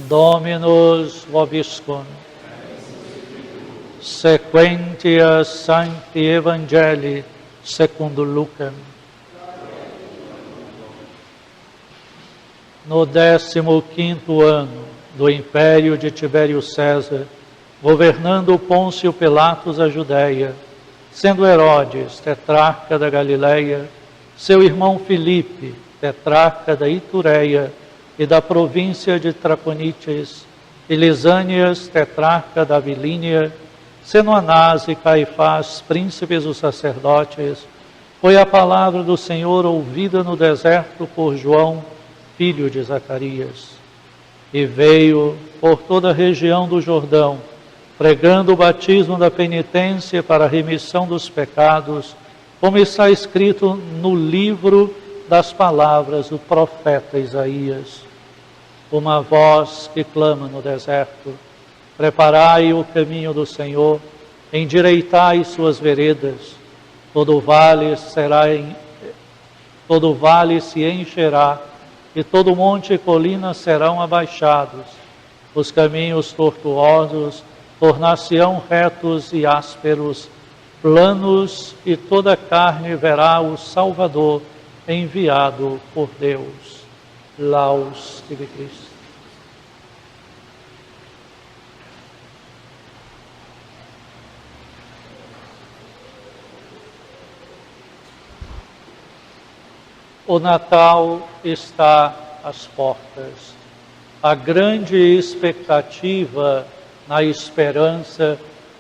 Dominus vobiscum. Sequentia Sancti Evangelii secundum Lucam. No 15º ano do império de Tibério César, governando Pôncio Pilatos a Judéia, sendo Herodes, tetrarca da Galileia, seu irmão Filipe, tetrarca da Itureia e da província de Traconites, e Lisânias, tetrarca da Bilínia, sendo Anás e Caifás, príncipes dos sacerdotes, foi a palavra do Senhor ouvida no deserto por João, filho de Zacarias. E veio por toda a região do Jordão, pregando o batismo da penitência para a remissão dos pecados, como está escrito no livro das palavras do profeta Isaías. Uma voz que clama no deserto: preparai o caminho do Senhor, endireitai suas veredas. Todo vale se encherá, e todo monte e colina serão abaixados. Os caminhos tortuosos tornar-se-ão retos e ásperos, planos, e toda a carne verá o Salvador enviado por Deus. Laus tibi Christi. O Natal está às portas. A grande expectativa na esperança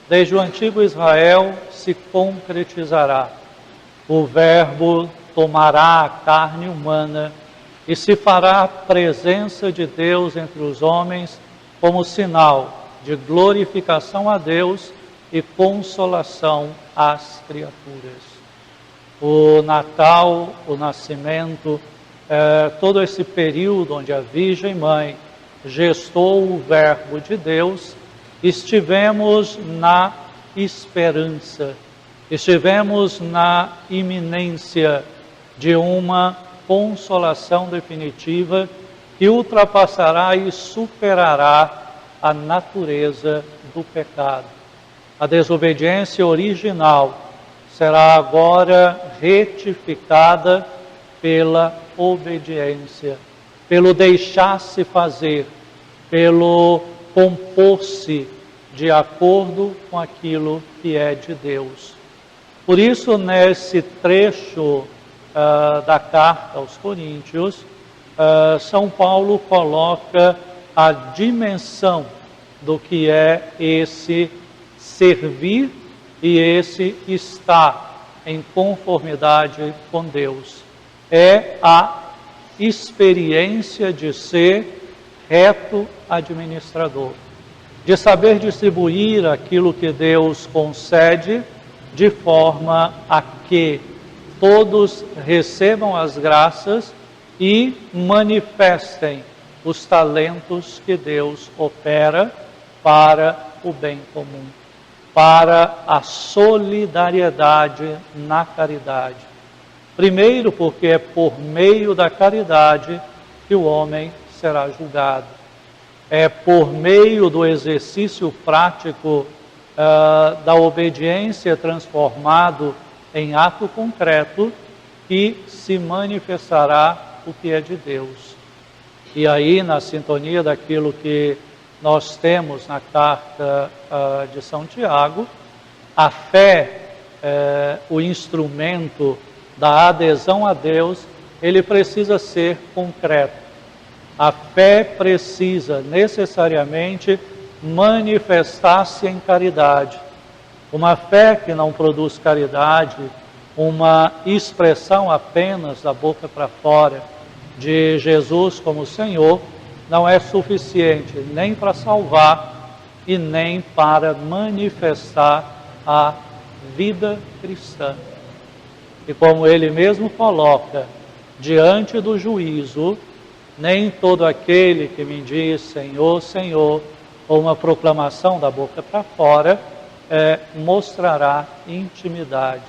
desde o antigo Israel se concretizará. O Verbo tomará a carne humana e se fará a presença de Deus entre os homens como sinal de glorificação a Deus e consolação às criaturas. O Natal, o nascimento, todo esse período onde a Virgem Mãe gestou o Verbo de Deus, estivemos na esperança, estivemos na iminência de uma consolação definitiva que ultrapassará e superará a natureza do pecado. A desobediência original será agora retificada pela obediência, pelo deixar-se fazer, pelo compor-se de acordo com aquilo que é de Deus. Por isso, nesse trecho da carta aos Coríntios, São Paulo coloca a dimensão do que é esse servir e esse estar em conformidade com Deus. É a experiência de ser reto administrador, de saber distribuir aquilo que Deus concede de forma a que todos recebam as graças e manifestem os talentos que Deus opera para o bem comum, para a solidariedade na caridade. Primeiro, porque é por meio da caridade que o homem será julgado. É por meio do exercício prático da obediência transformado em ato concreto que se manifestará o que é de Deus. E aí, na sintonia daquilo que nós temos na carta de São Tiago, a fé, o instrumento da adesão a Deus, ele precisa ser concreto. A fé precisa necessariamente manifestar-se em caridade. Uma fé que não produz caridade, uma expressão apenas da boca para fora de Jesus como Senhor, não é suficiente nem para salvar e nem para manifestar a vida cristã. E como ele mesmo coloca, diante do juízo, nem todo aquele que me diz Senhor, Senhor, ou uma proclamação da boca para fora, mostrará intimidade.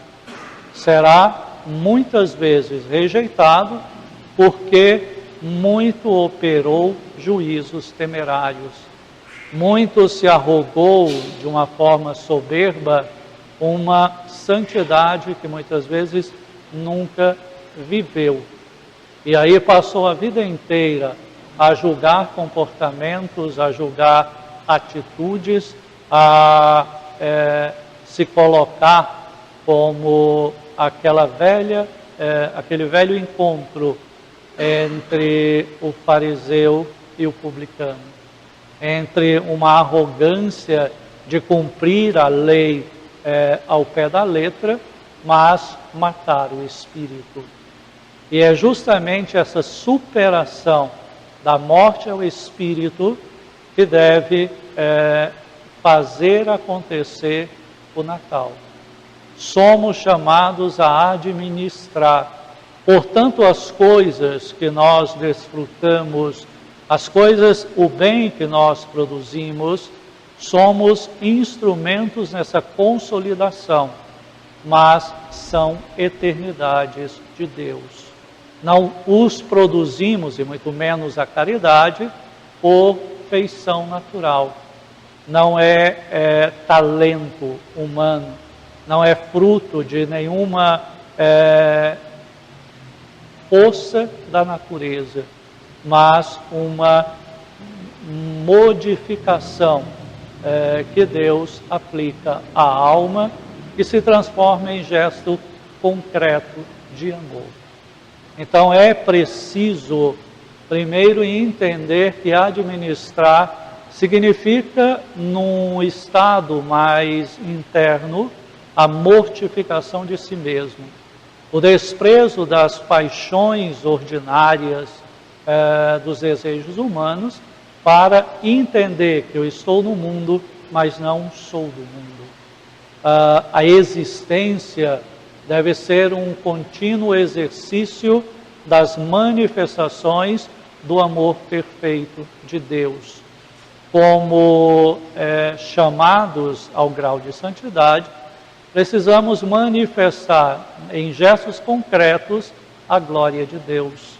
Será muitas vezes rejeitado porque muito operou juízos temerários, muito se arrogou de uma forma soberba uma santidade que muitas vezes nunca viveu. E aí passou a vida inteira a julgar comportamentos, a julgar atitudes, a se colocar como aquele velho encontro entre o fariseu e o publicano, entre uma arrogância de cumprir a lei ao pé da letra, mas matar o espírito. E é justamente essa superação da morte ao espírito que deve fazer acontecer o Natal. Somos chamados a administrar. Portanto, as coisas que nós desfrutamos, o bem que nós produzimos, somos instrumentos nessa consolidação, mas são eternidades de Deus. Não os produzimos, e muito menos a caridade, por feição natural. Não é talento humano, não é fruto de nenhuma força da natureza, mas uma modificação que Deus aplica à alma e se transforma em gesto concreto de amor. Então é preciso primeiro entender que administrar significa, num estado mais interno, a mortificação de si mesmo, o desprezo das paixões ordinárias dos desejos humanos, para entender que eu estou no mundo, mas não sou do mundo. A existência deve ser um contínuo exercício das manifestações do amor perfeito de Deus. Como chamados ao grau de santidade, precisamos manifestar em gestos concretos a glória de Deus.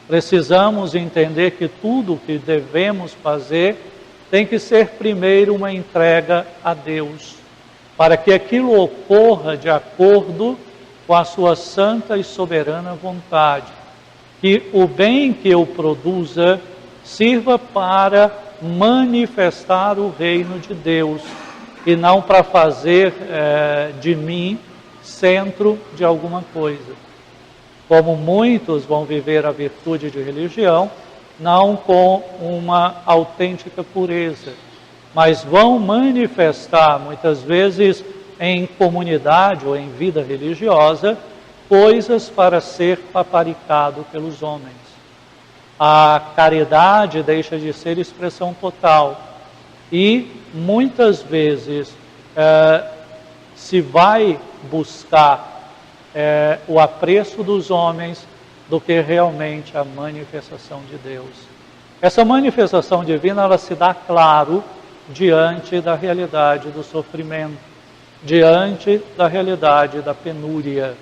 Precisamos entender que tudo o que devemos fazer tem que ser primeiro uma entrega a Deus, para que aquilo ocorra de acordo com a sua santa e soberana vontade. Que o bem que eu produza sirva para manifestar o reino de Deus e não para fazer de mim centro de alguma coisa. Como muitos vão viver a virtude de religião, não com uma autêntica pureza, mas vão manifestar, muitas vezes em comunidade ou em vida religiosa, coisas para ser paparicado pelos homens. A caridade deixa de ser expressão total e muitas vezes se vai buscar o apreço dos homens do que realmente a manifestação de Deus. Essa manifestação divina, ela se dá claro diante da realidade do sofrimento, diante da realidade da penúria.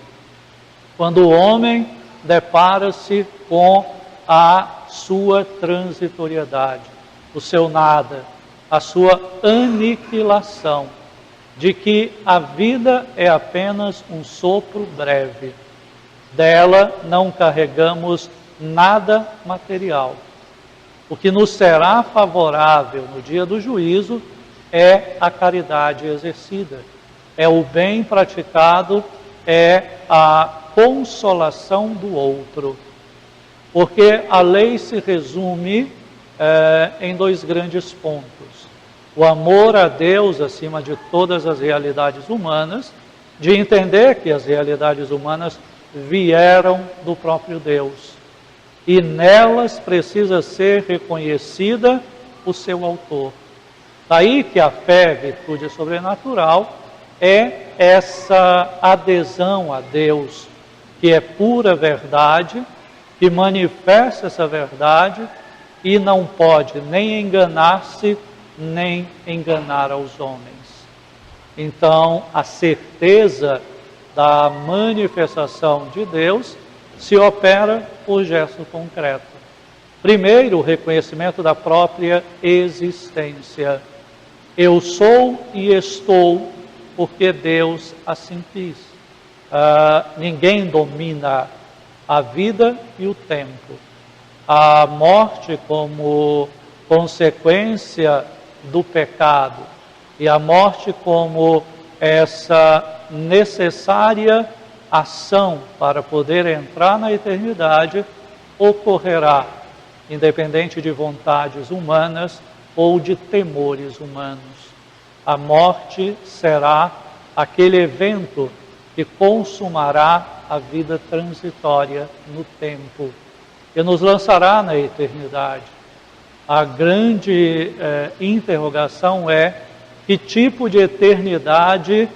Quando o homem depara-se com a sua transitoriedade, o seu nada, a sua aniquilação, de que a vida é apenas um sopro breve. Dela não carregamos nada material. O que nos será favorável no dia do juízo é a caridade exercida, é o bem praticado, é a consolação do outro. Porque a lei se resume em dois grandes pontos. O amor a Deus acima de todas as realidades humanas, de entender que as realidades humanas vieram do próprio Deus. E nelas precisa ser reconhecida o seu autor. Daí que a fé, virtude sobrenatural, é essa adesão a Deus, que é pura verdade, que manifesta essa verdade e não pode nem enganar-se, nem enganar aos homens. Então, a certeza da manifestação de Deus se opera por gesto concreto. Primeiro, o reconhecimento da própria existência. Eu sou e estou porque Deus assim quis. Ninguém domina a vida e o tempo. A morte como consequência do pecado e a morte como essa necessária ação para poder entrar na eternidade ocorrerá, independente de vontades humanas ou de temores humanos. A morte será aquele evento que consumará a vida transitória no tempo e nos lançará na eternidade. A grande interrogação é: que tipo de eternidade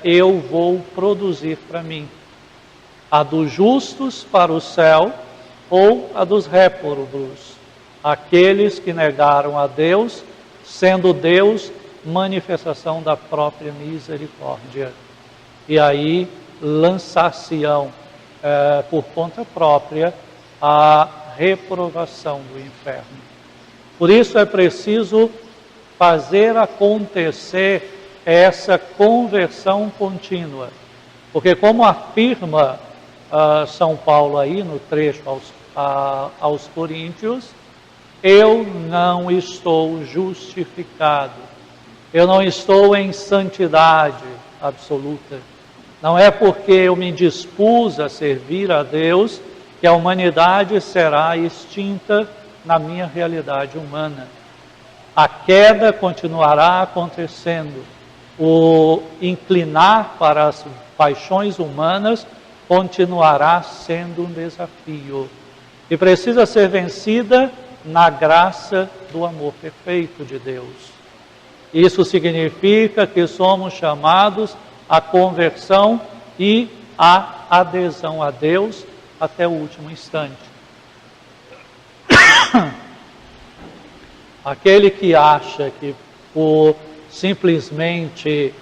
eu vou produzir para mim? A dos justos para o céu ou a dos réprobos, aqueles que negaram a Deus, sendo Deus manifestação da própria misericórdia. E aí lançar-se-ão por conta própria a reprovação do inferno. Por isso é preciso fazer acontecer essa conversão contínua, porque como afirma São Paulo aí no trecho aos Coríntios, eu não estou justificado, eu não estou em santidade absoluta. Não é porque eu me dispus a servir a Deus que a humanidade será extinta na minha realidade humana. A queda continuará acontecendo. O inclinar para as paixões humanas continuará sendo um desafio. E precisa ser vencida na graça do amor perfeito de Deus. Isso significa que somos chamados à conversão e à adesão a Deus até o último instante. Aquele que acha que por simplesmente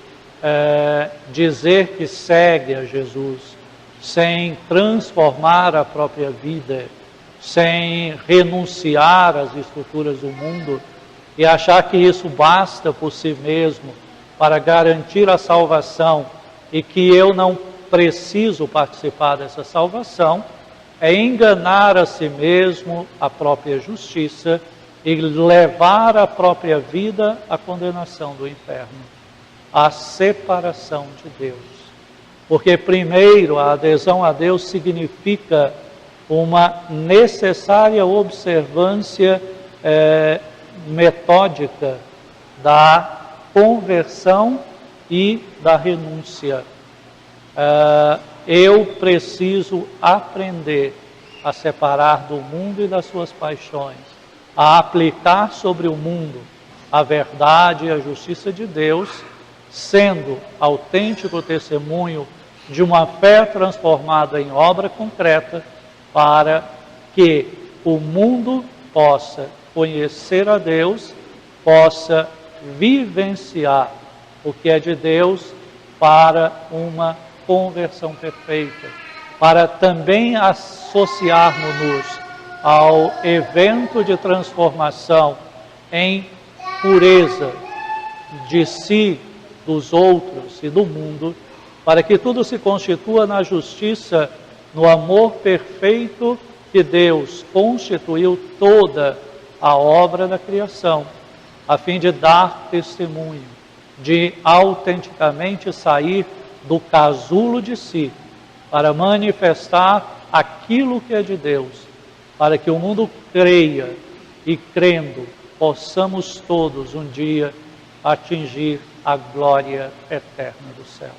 dizer que segue a Jesus, sem transformar a própria vida, sem renunciar às estruturas do mundo, e achar que isso basta por si mesmo para garantir a salvação e que eu não preciso participar dessa salvação, é enganar a si mesmo, a própria justiça, e levar a própria vida à condenação do inferno, à separação de Deus. Porque primeiro a adesão a Deus significa uma necessária observância metódica da conversão e da renúncia. Eu preciso aprender a separar do mundo e das suas paixões, a aplicar sobre o mundo a verdade e a justiça de Deus, sendo autêntico testemunho de uma fé transformada em obra concreta, para que o mundo possa conhecer a Deus, possa vivenciar o que é de Deus para uma conversão perfeita, para também associarmos-nos ao evento de transformação em pureza de si, dos outros e do mundo, para que tudo se constitua na justiça, no amor perfeito que Deus constituiu toda a obra da criação, a fim de dar testemunho, de autenticamente sair do casulo de si, para manifestar aquilo que é de Deus, para que o mundo creia e, crendo, possamos todos um dia atingir a glória eterna do céu.